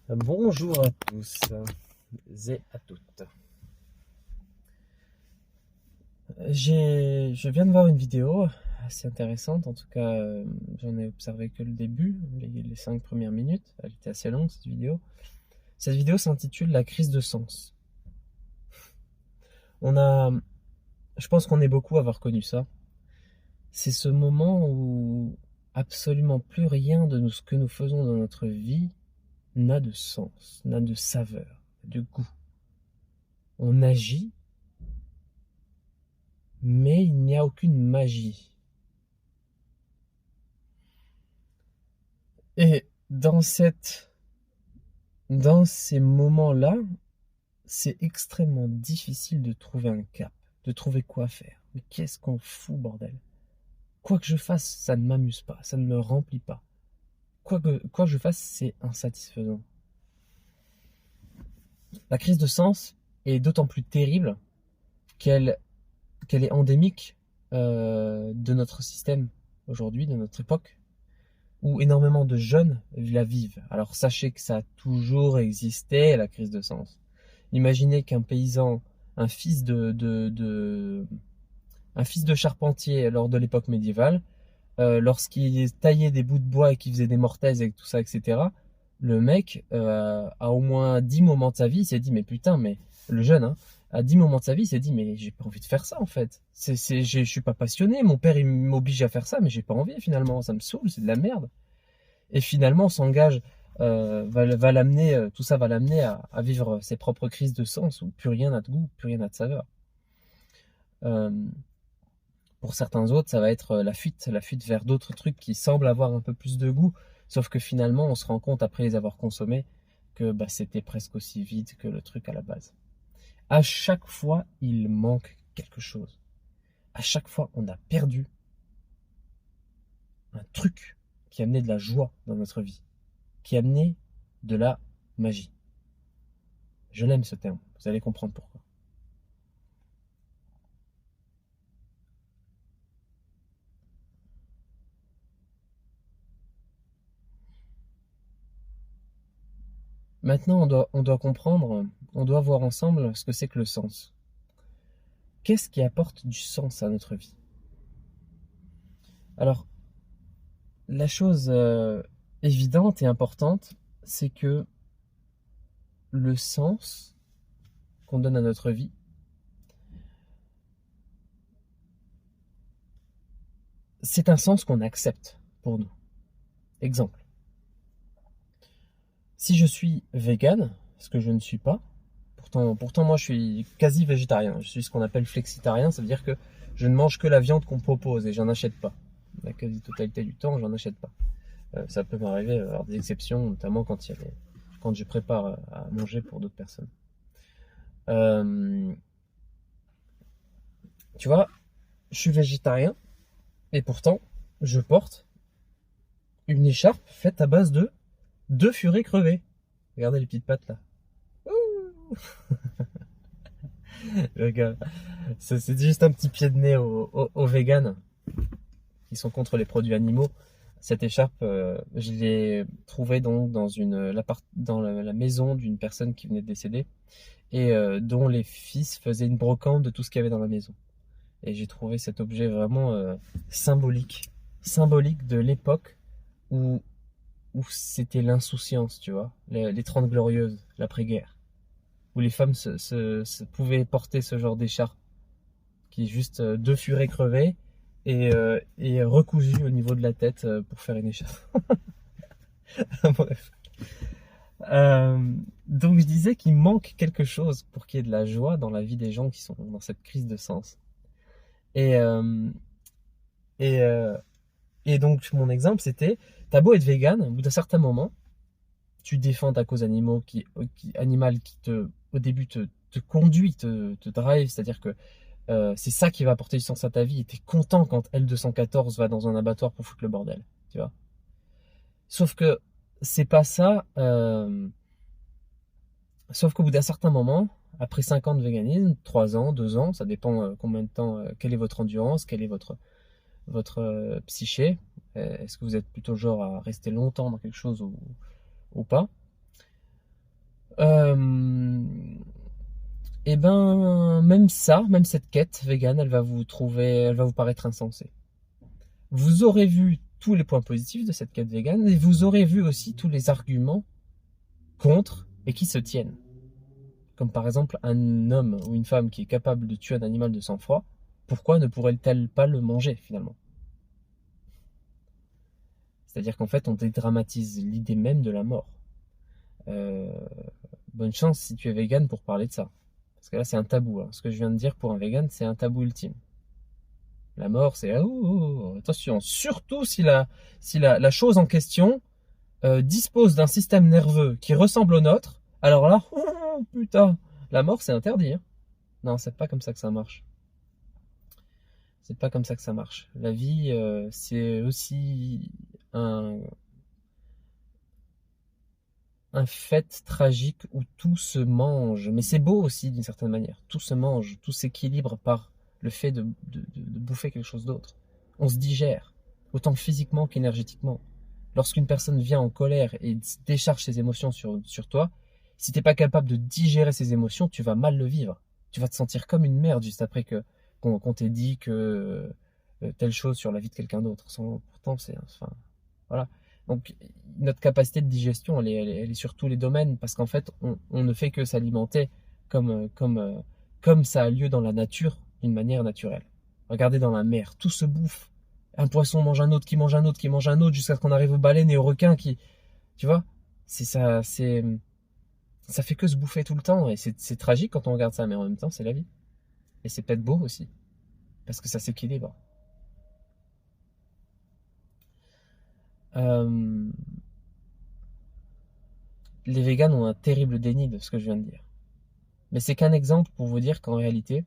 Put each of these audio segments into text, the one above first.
Bonjour à tous et à toutes. Je viens de voir une vidéo assez intéressante, en tout cas j'en ai observé que le début, les 5 premières minutes, elle était assez longue cette vidéo. Cette vidéo s'intitule La crise de sens. Je pense qu'on est beaucoup à avoir connu ça. C'est ce moment où absolument plus rien de ce que nous faisons dans notre vie n'a de sens, n'a de saveur, de goût. On agit, mais il n'y a aucune magie. Et dans ces moments-là, c'est extrêmement difficile de trouver un cap, de trouver quoi faire. Mais qu'est-ce qu'on fout, bordel? Quoi que je fasse, ça ne m'amuse pas, ça ne me remplit pas. Quoi que je fasse, c'est insatisfaisant. La crise de sens est d'autant plus terrible qu'elle est endémique de notre système aujourd'hui, de notre époque, où énormément de jeunes la vivent. Alors sachez que ça a toujours existé, la crise de sens. Imaginez qu'un paysan, un fils un fils de charpentier lors de l'époque médiévale, lorsqu'il taillait des bouts de bois et qu'il faisait des mortaises et tout ça, etc., le mec, à au moins 10 moments de sa vie, il s'est dit, mais putain, mais le jeune, hein, à 10 moments de sa vie, il s'est dit, mais j'ai pas envie de faire ça en fait. Je suis pas passionné, mon père il m'oblige à faire ça, mais j'ai pas envie finalement, ça me saoule, c'est de la merde. Et finalement, on s'engage, va l'amener, tout ça va l'amener à vivre ses propres crises de sens où plus rien n'a de goût, plus rien n'a de saveur. Euh, pour certains autres, ça va être la fuite vers d'autres trucs qui semblent avoir un peu plus de goût, sauf que finalement, on se rend compte après les avoir consommés que bah, c'était presque aussi vide que le truc à la base. À chaque fois, il manque quelque chose. À chaque fois, on a perdu un truc qui amenait de la joie dans notre vie, qui amenait de la magie. Je l'aime ce terme, vous allez comprendre pourquoi. Maintenant, on doit comprendre, on doit voir ensemble ce que c'est que le sens. Qu'est-ce qui apporte du sens à notre vie? Alors, la chose évidente et importante, c'est que le sens qu'on donne à notre vie, c'est un sens qu'on accepte pour nous. Exemple. Si je suis vegan, ce que je ne suis pas, pourtant moi je suis quasi végétarien, je suis ce qu'on appelle flexitarien, ça veut dire que je ne mange que la viande qu'on me propose et j'en achète pas. La quasi-totalité du temps, j'en achète pas. Ça peut m'arriver, avoir des exceptions, notamment quand je prépare à manger pour d'autres personnes. Euh, Tu vois, je suis végétarien et pourtant je porte une écharpe faite à base de 2 furets crevés. Regardez les petites pattes là. Ouh. Regarde, c'est juste un petit pied de nez aux véganes qui sont contre les produits animaux. Cette écharpe, je l'ai trouvée donc dans la maison d'une personne qui venait de décéder et dont les fils faisaient une brocante de tout ce qu'il y avait dans la maison. Et j'ai trouvé cet objet vraiment symbolique de l'époque où, où c'était l'insouciance, tu vois, les 30 glorieuses, l'après-guerre, où les femmes pouvaient porter ce genre d'écharpe, qui est juste 2 furets crevés et recousus au niveau de la tête pour faire une écharpe. Bref. Donc je disais qu'il manque quelque chose pour qu'il y ait de la joie dans la vie des gens qui sont dans cette crise de sens. Et, euh, et, euh, et donc mon exemple c'était, t'as beau être vegan, au bout d'un certain moment, tu défends ta cause animale qui au début te conduit, te drive, c'est-à-dire que c'est ça qui va apporter du sens à ta vie et t'es content quand L214 va dans un abattoir pour foutre le bordel, tu vois. Sauf que c'est pas ça, sauf qu'au bout d'un certain moment, après 5 ans de véganisme, 3 ans, 2 ans, ça dépend combien de temps, quelle est votre endurance, quelle est votre psyché, est-ce que vous êtes plutôt genre à rester longtemps dans quelque chose ou pas. Euh, et ben, même ça, même cette quête végane, elle va vous paraître insensée. Vous aurez vu tous les points positifs de cette quête végane et vous aurez vu aussi tous les arguments contre et qui se tiennent. Comme par exemple un homme ou une femme qui est capable de tuer un animal de sang-froid, pourquoi ne pourrait-elle pas le manger finalement? C'est-à-dire qu'en fait on dédramatise l'idée même de la mort. Euh, Bonne chance si tu es vegan pour parler de ça. Parce que là c'est un tabou, hein. Ce que je viens de dire pour un vegan c'est un tabou ultime. La mort c'est attention, surtout si la chose en question dispose d'un système nerveux qui ressemble au nôtre, alors là, oh, putain, la mort c'est interdit, hein. Non, c'est pas comme ça que ça marche. C'est pas comme ça que ça marche. La vie, c'est aussi un, un fait tragique où tout se mange. Mais c'est beau aussi d'une certaine manière. Tout se mange, tout s'équilibre par le fait de bouffer quelque chose d'autre. On se digère, autant physiquement qu'énergétiquement. Lorsqu'une personne vient en colère et décharge ses émotions sur toi, si t'es pas capable de digérer ses émotions, tu vas mal le vivre. Tu vas te sentir comme une merde juste après qu'on t'ait dit que telle chose sur la vie de quelqu'un d'autre. Pourtant, enfin, voilà. Donc, notre capacité de digestion, elle est sur tous les domaines parce qu'en fait, on ne fait que s'alimenter comme ça a lieu dans la nature d'une manière naturelle. Regardez dans la mer, tout se bouffe. Un poisson mange un autre, qui mange un autre, qui mange un autre, jusqu'à ce qu'on arrive aux baleines et aux requins qui, tu vois, ça fait que se bouffer tout le temps et c'est tragique quand on regarde ça, mais en même temps, c'est la vie. Et c'est peut-être beau aussi, parce que ça s'équilibre. Euh, les véganes ont un terrible déni de ce que je viens de dire. Mais c'est qu'un exemple pour vous dire qu'en réalité,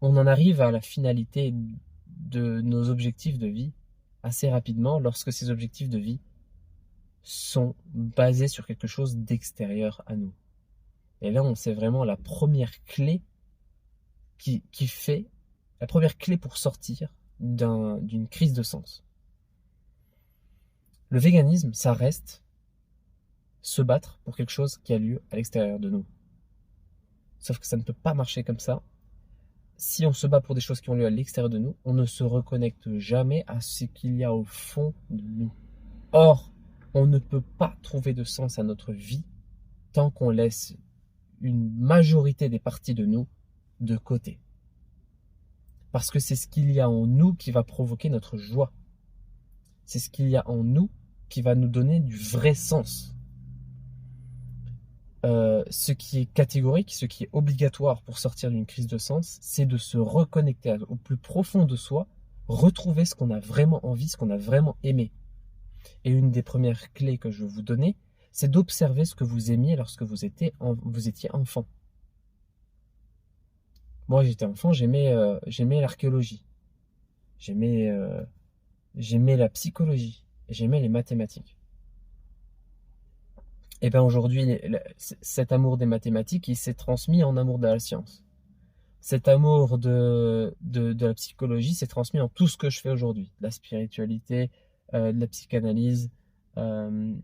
on en arrive à la finalité de nos objectifs de vie assez rapidement lorsque ces objectifs de vie sont basés sur quelque chose d'extérieur à nous. Et là, on sait vraiment la première clé qui fait, la première clé pour sortir d'une crise de sens. Le véganisme, ça reste se battre pour quelque chose qui a lieu à l'extérieur de nous. Sauf que ça ne peut pas marcher comme ça. Si on se bat pour des choses qui ont lieu à l'extérieur de nous, on ne se reconnecte jamais à ce qu'il y a au fond de nous. Or, on ne peut pas trouver de sens à notre vie tant qu'on laisse une majorité des parties de nous de côté. Parce que c'est ce qu'il y a en nous qui va provoquer notre joie. C'est ce qu'il y a en nous qui va nous donner du vrai sens. Ce qui est catégorique, ce qui est obligatoire pour sortir d'une crise de sens, c'est de se reconnecter au plus profond de soi, retrouver ce qu'on a vraiment envie, ce qu'on a vraiment aimé. Et une des premières clés que je vais vous donner, c'est d'observer ce que vous aimiez lorsque vous étiez enfant. Moi, j'étais enfant, j'aimais l'archéologie, j'aimais la psychologie, et j'aimais les mathématiques. Et bien aujourd'hui, cet amour des mathématiques, il s'est transmis en amour de la science. Cet amour de la psychologie s'est transmis en tout ce que je fais aujourd'hui. De la spiritualité, de la psychanalyse, de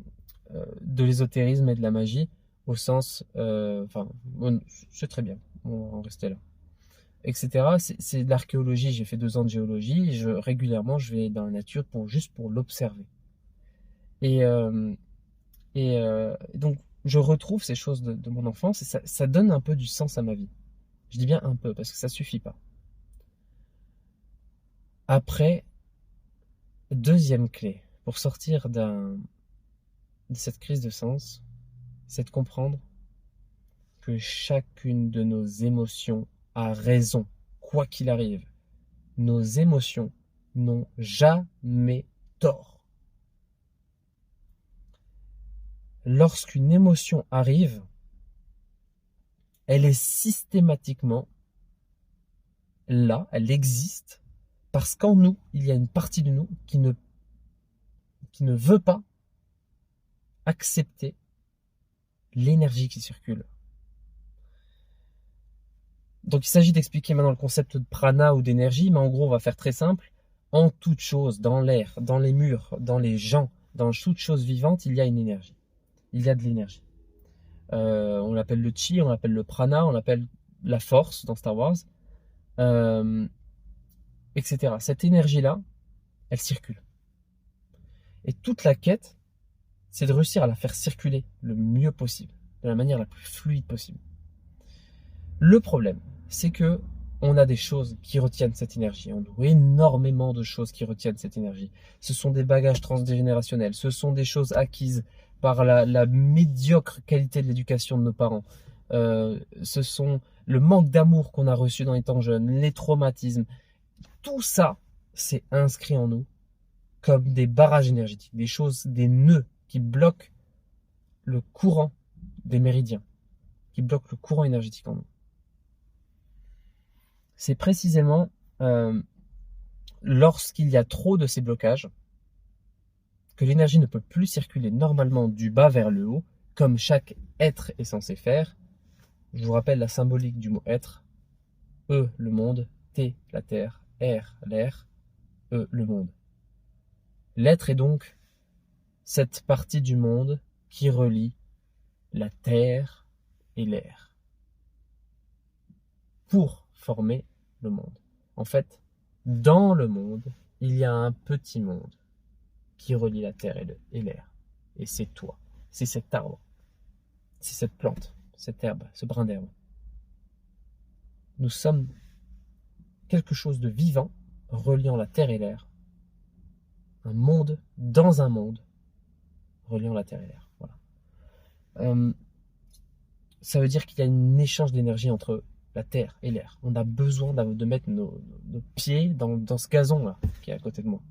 l'ésotérisme et de la magie, au sens... Enfin, c'est très bien, on va en rester là. Etc. C'est de l'archéologie, j'ai fait 2 ans de géologie, régulièrement je vais dans la nature juste pour l'observer. Et, donc je retrouve ces choses de mon enfance et ça donne un peu du sens à ma vie. Je dis bien un peu parce que ça suffit pas. Après, deuxième clé pour sortir de cette crise de sens, c'est de comprendre que chacune de nos émotions a raison, quoi qu'il arrive. Nos émotions n'ont jamais tort. Lorsqu'une émotion arrive, elle est systématiquement là, elle existe, parce qu'en nous, il y a une partie de nous qui ne veut pas accepter l'énergie qui circule. Donc il s'agit d'expliquer maintenant le concept de prana ou d'énergie, mais en gros on va faire très simple. En toute chose, dans l'air, dans les murs, dans les gens, dans toute chose vivante, il y a une énergie. Il y a de l'énergie. On l'appelle le chi, on l'appelle le prana, on l'appelle la force dans Star Wars, euh, etc. Cette énergie-là, elle circule. Et toute la quête, c'est de réussir à la faire circuler le mieux possible, de la manière la plus fluide possible. Le problème, c'est que on a des choses qui retiennent cette énergie. On a énormément de choses qui retiennent cette énergie. Ce sont des bagages transgénérationnels. Ce sont des choses acquises par la médiocre qualité de l'éducation de nos parents. Ce sont le manque d'amour qu'on a reçu dans les temps jeunes, les traumatismes. Tout ça, c'est inscrit en nous comme des barrages énergétiques, des choses, des nœuds qui bloquent le courant des méridiens, qui bloquent le courant énergétique en nous. C'est précisément lorsqu'il y a trop de ces blocages que l'énergie ne peut plus circuler normalement du bas vers le haut, comme chaque être est censé faire. Je vous rappelle la symbolique du mot être. E, le monde. T, la terre. R, l'air. E, le monde. L'être est donc cette partie du monde qui relie la terre et l'air pour former le monde. En fait, dans le monde, il y a un petit monde qui relie la terre et l'air. Et c'est toi, c'est cet arbre, c'est cette plante, cette herbe, ce brin d'herbe. Nous sommes quelque chose de vivant reliant la terre et l'air. Un monde dans un monde reliant la terre et l'air. Voilà. Ça veut dire qu'il y a un échange d'énergie entre la terre et l'air. On a besoin de mettre nos pieds dans ce gazon-là qui est à côté de moi.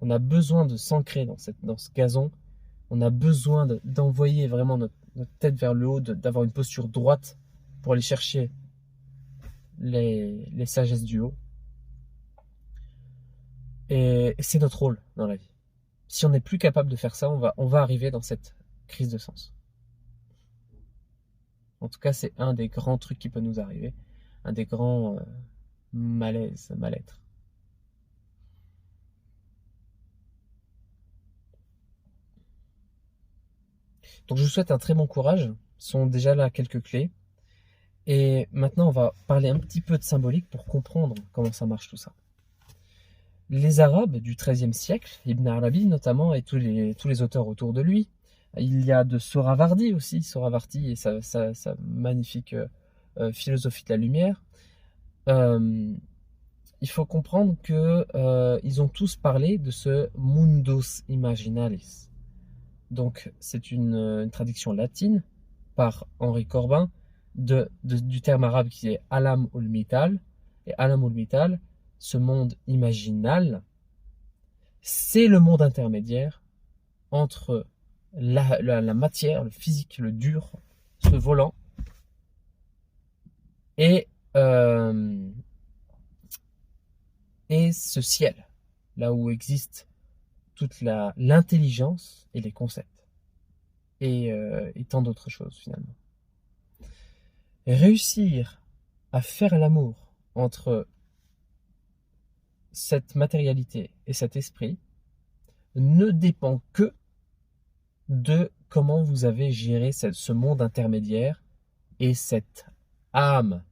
On a besoin de s'ancrer dans ce gazon. On a besoin d'envoyer vraiment notre tête vers le haut, d'avoir une posture droite pour aller chercher les sagesses du haut. Et c'est notre rôle dans la vie. Si on n'est plus capable de faire ça, on va arriver dans cette crise de sens. En tout cas, c'est un des grands trucs qui peut nous arriver. Un des grands malaises, mal-être. Donc je vous souhaite un très bon courage. Ce sont déjà là quelques clés. Et maintenant, on va parler un petit peu de symbolique pour comprendre comment ça marche tout ça. Les Arabes du XIIIe siècle, Ibn Arabi notamment, et tous les auteurs autour de lui, il y a de Sohravardi aussi, Sohravardi et sa magnifique philosophie de la lumière. Il faut comprendre que ils ont tous parlé de ce mundus imaginaris. Donc c'est une traduction latine par Henri Corbin du terme arabe qui est alam ul mital. Et alam ul mital, ce monde imaginal, c'est le monde intermédiaire entre la matière, le physique, le dur, ce volant, et ce ciel, là où existe toute l'intelligence et les concepts, et tant d'autres choses finalement. Réussir à faire l'amour entre cette matérialité et cet esprit ne dépend que de comment vous avez géré ce monde intermédiaire et cette âme.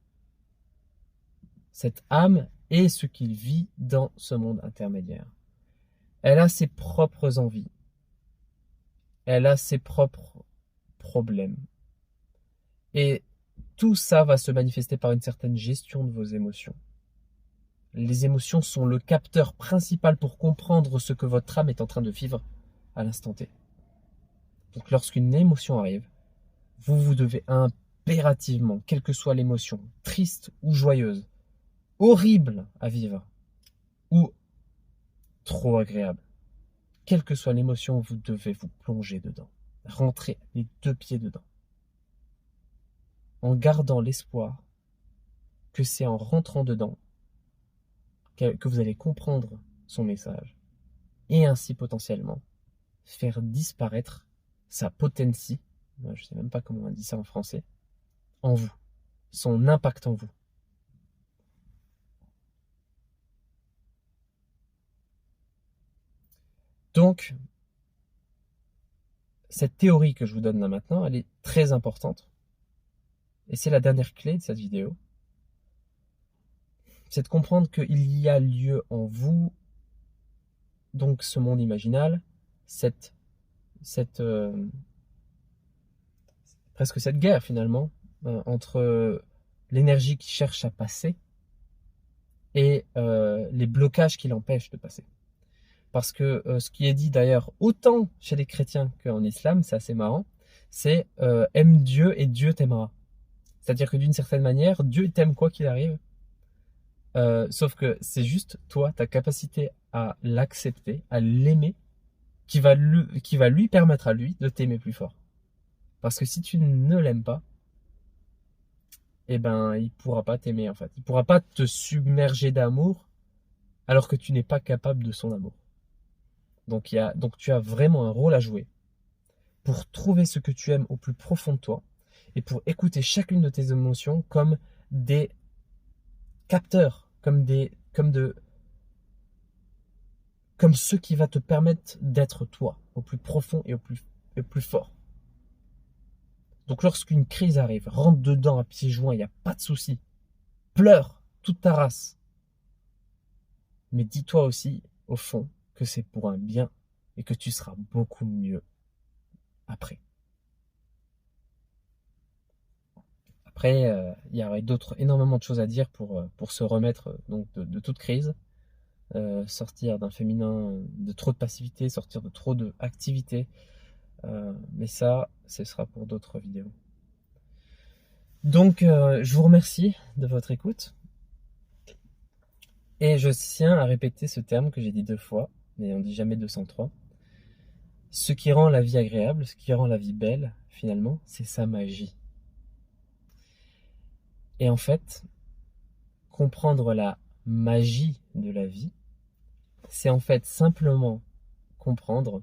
Cette âme est ce qu'il vit dans ce monde intermédiaire. Elle a ses propres envies. Elle a ses propres problèmes. Et tout ça va se manifester par une certaine gestion de vos émotions. Les émotions sont le capteur principal pour comprendre ce que votre âme est en train de vivre à l'instant T. Donc lorsqu'une émotion arrive, vous devez impérativement, quelle que soit l'émotion, triste ou joyeuse, horrible à vivre, ou trop agréable, quelle que soit l'émotion, vous devez vous plonger dedans, rentrer les deux pieds dedans, en gardant l'espoir que c'est en rentrant dedans que vous allez comprendre son message, et ainsi potentiellement faire disparaître sa potentie, je ne sais même pas comment on dit ça en français, en vous, son impact en vous. Donc, cette théorie que je vous donne là maintenant, elle est très importante. Et c'est la dernière clé de cette vidéo. C'est de comprendre qu'il y a lieu en vous, donc ce monde imaginal, presque cette guerre finalement, entre l'énergie qui cherche à passer et les blocages qui l'empêchent de passer. Parce que ce qui est dit d'ailleurs autant chez les chrétiens qu'en islam, c'est assez marrant, c'est aime Dieu et Dieu t'aimera. C'est-à-dire que d'une certaine manière, Dieu t'aime quoi qu'il arrive, sauf que c'est juste toi, ta capacité à l'accepter, à l'aimer, qui va lui permettre à lui de t'aimer plus fort. Parce que si tu ne l'aimes pas, eh ben, il pourra pas t'aimer en fait. Il pourra pas te submerger d'amour alors que tu n'es pas capable de son amour. Donc tu as vraiment un rôle à jouer pour trouver ce que tu aimes au plus profond de toi et pour écouter chacune de tes émotions comme des capteurs, comme ce qui va te permettre d'être toi au plus profond et au plus fort. Donc lorsqu'une crise arrive, rentre dedans à pieds joints, il n'y a pas de souci. Pleure toute ta race. Mais dis-toi aussi, au fond, que c'est pour un bien et que tu seras beaucoup mieux après. Après, il y aurait énormément de choses à dire pour se remettre donc de toute crise. Sortir d'un féminin de trop de passivité, sortir de trop d'activité. Mais ça, ce sera pour d'autres vidéos. Donc, je vous remercie de votre écoute. Et je tiens à répéter ce terme que j'ai dit 2 fois, mais on dit jamais 203. Ce qui rend la vie agréable, ce qui rend la vie belle, finalement, c'est sa magie. Et en fait, comprendre la magie de la vie, c'est en fait simplement comprendre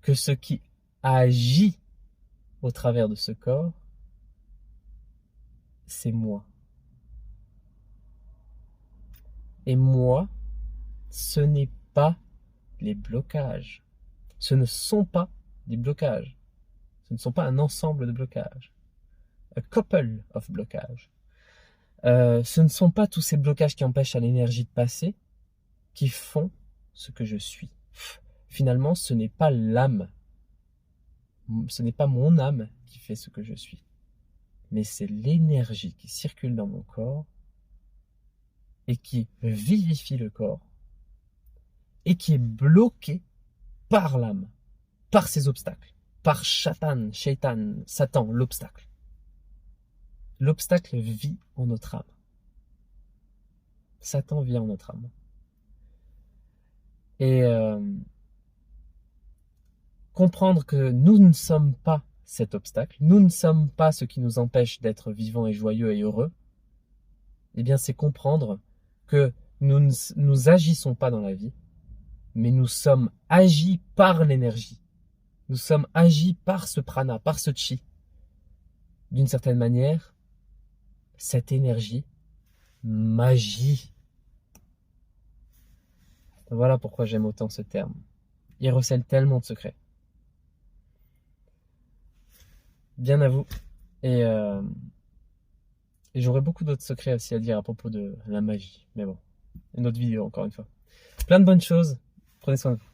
que ce qui agit au travers de ce corps, c'est moi. Et moi, ce n'est pas les blocages. Ce ne sont pas des blocages. Ce ne sont pas un ensemble de blocages. A couple of blocages. Ce ne sont pas tous ces blocages qui empêchent à l'énergie de passer qui font ce que je suis. Finalement, ce n'est pas l'âme. Ce n'est pas mon âme qui fait ce que je suis. Mais c'est l'énergie qui circule dans mon corps et qui vivifie le corps et qui est bloquée par l'âme, par ses obstacles, par Shaitan, Satan, l'obstacle. L'obstacle vit en notre âme. Satan vit en notre âme. Et comprendre que nous ne sommes pas cet obstacle, nous ne sommes pas ce qui nous empêche d'être vivants et joyeux et heureux, eh bien c'est comprendre que nous ne agissons pas dans la vie, mais nous sommes agis par l'énergie. Nous sommes agis par ce prana, par ce chi. D'une certaine manière, cette énergie, magie. Voilà pourquoi j'aime autant ce terme. Il recèle tellement de secrets. Bien à vous. Et j'aurais beaucoup d'autres secrets aussi à dire à propos de la magie. Mais bon, une autre vidéo encore une fois. Plein de bonnes choses. Prenez soin de vous.